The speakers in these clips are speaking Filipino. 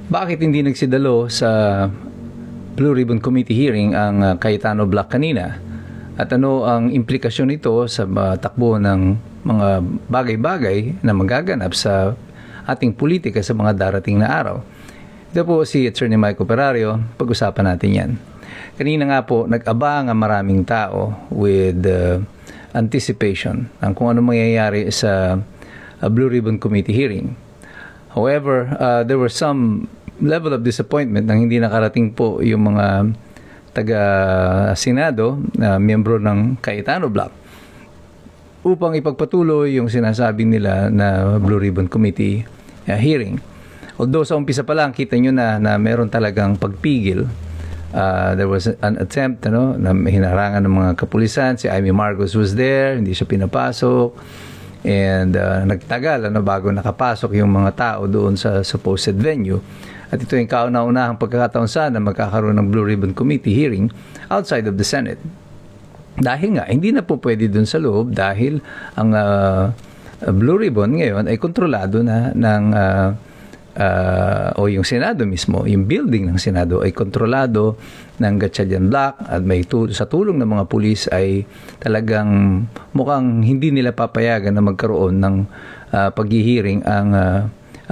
Bakit hindi nagsidalo sa Blue Ribbon Committee hearing ang Cayetano Black kanina? At ano ang implikasyon nito sa takbo ng mga bagay-bagay na magaganap sa ating politika sa mga darating na araw? Ito po si Attorney Mike Operario, pag-usapan natin yan. Kanina nga po, nag-abang ang maraming tao with anticipation ng kung ano mangyayari sa Blue Ribbon Committee hearing. However, there were some level of disappointment nang hindi nakarating po yung mga taga-Senado na miyembro ng Cayetano Black upang ipagpatuloy yung sinasabi nila na Blue Ribbon Committee hearing. Although sa umpisa pa lang, kita nyo na meron talagang pagpigil. There was an attempt na hinarangan ng mga kapulisan. Si Amy Marcos was there, hindi siya pinapasok. And nagtagal bago nakapasok yung mga tao doon sa supposed venue. At ito yung kauna-unahang pagkakataon sana magkakaroon ng Blue Ribbon Committee hearing outside of the Senate. Dahil nga, hindi na po pwede doon sa loob dahil ang Blue Ribbon ngayon ay kontrolado na ng o yung Senado mismo, yung building ng Senado ay kontrolado ng Gatchalian Black at sa tulong ng mga pulis ay talagang mukhang hindi nila papayagan na magkaroon ng paghihiring ang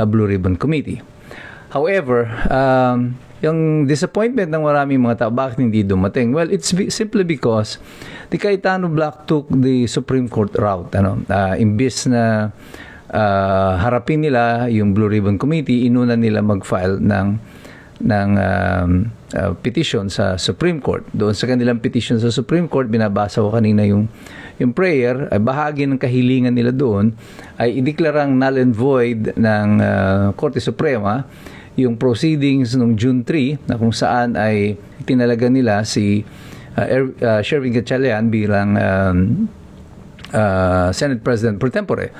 Blue Ribbon Committee. However, yung disappointment ng maraming mga tao, bakit hindi dumating? Well, it's simply because the Cayetano Black took the Supreme Court route. Imbis na harapin nila yung Blue Ribbon Committee, inuna nila mag-file ng petition sa Supreme Court. Doon sa kanilang petition sa Supreme Court, binabasa ko kanina yung prayer, ay bahagi ng kahilingan nila doon ay ideklarang null and void ng Korte Suprema yung proceedings noong June 3 na kung saan ay tinalaga nila si Sherwin Gatchalian bilang Senate President pro tempore.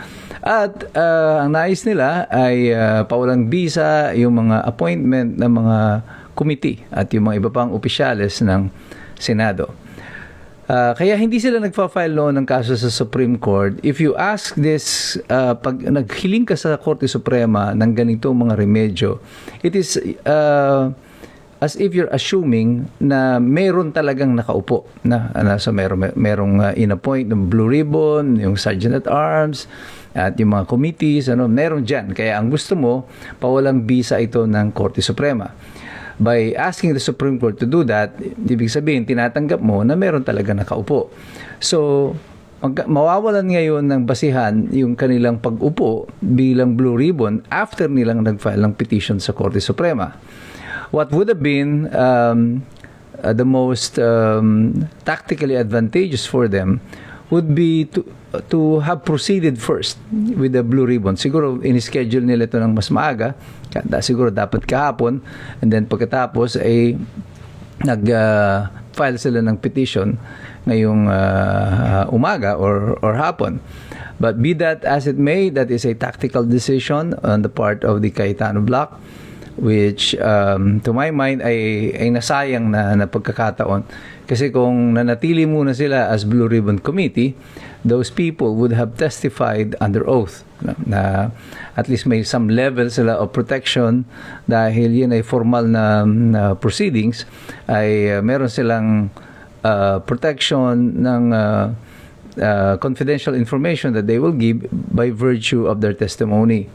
At ang nais nila ay pawalang bisa yung mga appointment ng mga committee at yung mga iba pang opisyales ng Senado. Kaya hindi sila nagfa-file noon ng kaso sa Supreme Court. If you ask this, pag naghiling ka sa Korte Suprema ng ganitong mga remedyo, it is as if you're assuming na meron talagang nakaupo na so merong in-appoint ng Blue Ribbon, yung Sergeant at Arms, at yung mga committees, meron dyan. Kaya ang gusto mo, pawalang bisa ito ng Korte Suprema. By asking the Supreme Court to do that, ibig sabihin, tinatanggap mo na meron talaga nakaupo. So, mawawalan ngayon ng basihan yung kanilang pag-upo bilang Blue Ribbon after nilang nag-file ng petition sa Korte Suprema. What would have been the most tactically advantageous for them would be to have proceeded first with the Blue Ribbon. Siguro, in-schedule nila ito ng mas maaga. Siguro dapat kahapon. And then pagkatapos ay nag-file sila ng petition ngayong umaga or hapon. But be that as it may, that is a tactical decision on the part of the Cayetano Black, which to my mind ay nasayang na pagkakataon. Kasi kung nanatili muna sila as Blue Ribbon Committee, those people would have testified under oath na at least may some level sila of protection dahil yun ay formal na proceedings, ay meron silang protection ng confidential information that they will give by virtue of their testimony.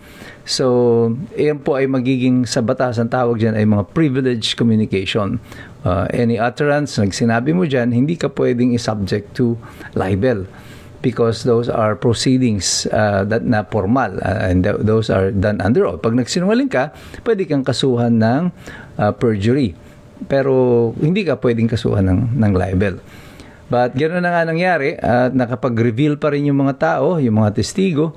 So, yan po ay magiging sa batas, ang tawag dyan ay mga privileged communication. Any utterance, sinabi mo dyan, hindi ka pwedeng i-subject to libel because those are proceedings that na formal and those are done under oath. Pag nagsinungaling ka, pwede kang kasuhan ng perjury. Pero hindi ka pwedeng kasuhan ng libel. But gano'n na nga nangyari at nakapag-reveal pa rin yung mga tao, yung mga testigo.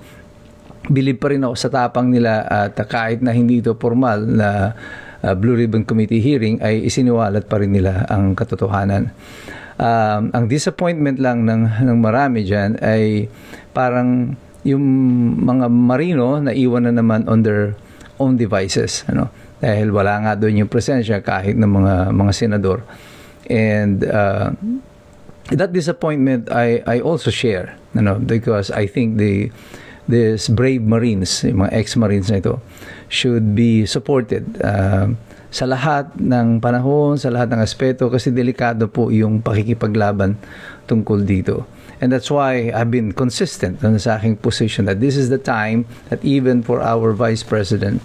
Bilib pa rin ako sa tapang nila at kahit na hindi ito formal na Blue Ribbon Committee hearing ay isiniwalat pa rin nila ang katotohanan. Ang disappointment lang ng marami dyan ay parang yung mga marino na iwan na naman on their own devices. Dahil wala nga doon yung presensya kahit ng mga senador. And that disappointment I also share, because I think these brave Marines, yung mga ex-Marines na ito, should be supported sa lahat ng panahon, sa lahat ng aspeto, kasi delikado po yung pakikipaglaban tungkol dito. And that's why I've been consistent sa aking position that this is the time that even for our Vice President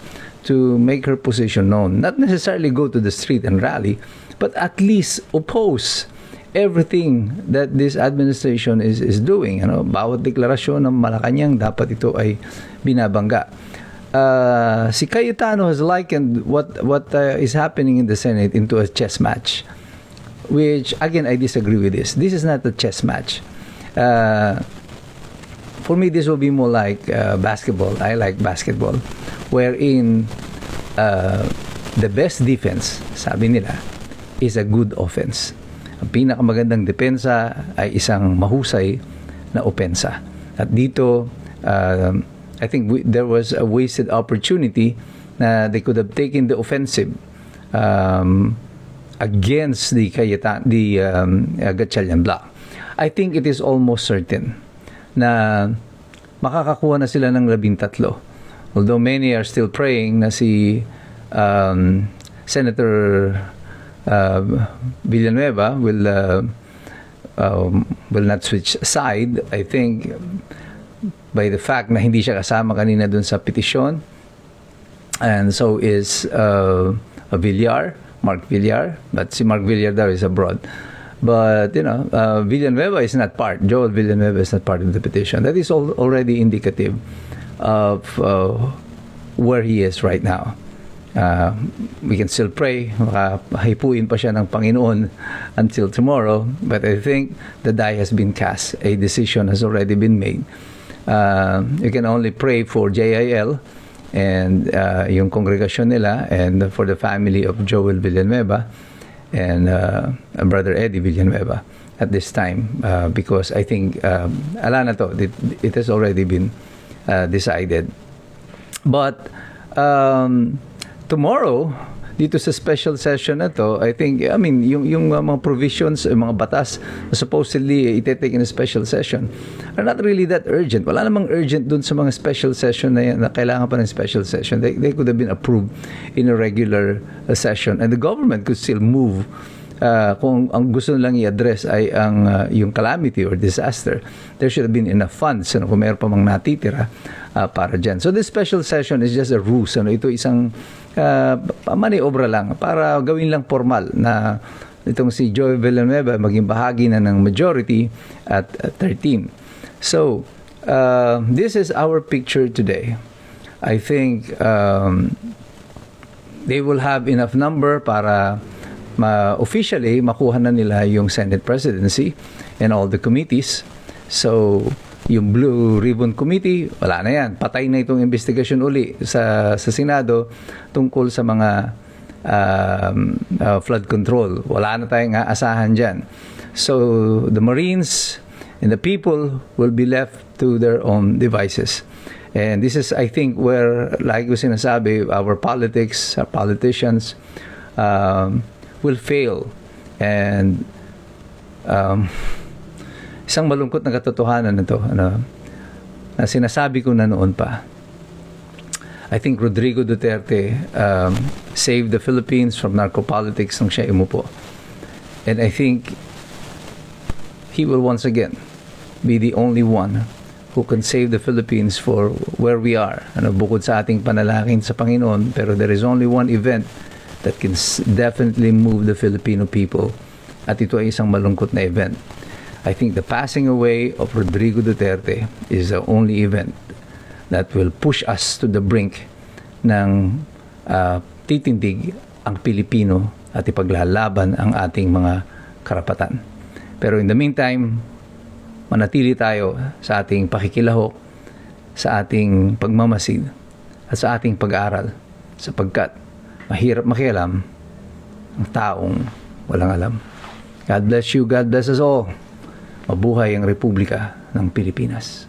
to make her position known. Not necessarily go to the street and rally, but at least oppose everything that this administration is doing. Bawat deklarasyon ng Malacanang, dapat ito ay binabangga. Si Cayetano has likened what is happening in the Senate into a chess match, which again I disagree with this. This is not a chess match. For me, this will be more like basketball. I like basketball, wherein the best defense, sabi nila, is a good offense. Ang pinakamagandang depensa ay isang mahusay na opensa. At dito, I think there was a wasted opportunity na they could have taken the offensive against the Gatchalian bloc. I think it is almost certain na makakakuha na sila ng 13. Although many are still praying na si Senator Villanueva will not switch side. I think by the fact na hindi siya kasama kanina dun sa petisyon, and so is Mark Villar, but si Mark Villar daw is abroad. But Villanueva is not part. Joel Villanueva is not part of the petition. That is already indicative of where he is right now. We can still pray, makahipuin pa siya ng Panginoon until tomorrow, but I think the die has been cast. A decision has already been made. You can only pray for JIL and yung kongregasyon nila, and for the family of Joel Villanueva and Brother Eddie Villanueva at this time, because I think ala na to, it has already been decided. But tomorrow, dito sa special session na to, I think, yung mga provisions, yung mga batas na supposedly itetake in a special session are not really that urgent. Wala namang urgent dun sa mga special session na yan, na kailangan pa ng special session. They could have been approved in a regular session, and the government could still move kung ang gusto nilang i-address ay yung calamity or disaster. There should have been enough funds kung mayroon pa mang natitira para dyan. So this special session is just a ruse. Ito isang maniobra lang para gawin lang formal na itong si Joel Villanueva maging bahagi na ng majority at 13. So this is our picture today. I think they will have enough number para officially makuha na nila yung Senate presidency and all the committees. So yung Blue Ribbon Committee, wala na yan. Patay na itong investigasyon uli sa Senado tungkol sa mga flood control. Wala na tayong aasahan dyan. So the Marines and the people will be left to their own devices. And this is, I think, where, like ko sinasabi, our politics, our politicians will fail. And isang malungkot na katotohanan na ito, na sinasabi ko na noon pa. I think Rodrigo Duterte saved the Philippines from narco-politics nung siya umupo. And I think he will once again be the only one who can save the Philippines for where we are. Bukod sa ating panalangin sa Panginoon, pero there is only one event that can definitely move the Filipino people. At ito ay isang malungkot na event. I think the passing away of Rodrigo Duterte is the only event that will push us to the brink ng titindig ang Pilipino at ipaglalaban ang ating mga karapatan. Pero in the meantime, manatili tayo sa ating pakikilahok, sa ating pagmamasid, at sa ating pag-aaral, sapagkat mahirap makialam ang taong walang alam. God bless you. God bless us all. Mabuhay ang Republika ng Pilipinas.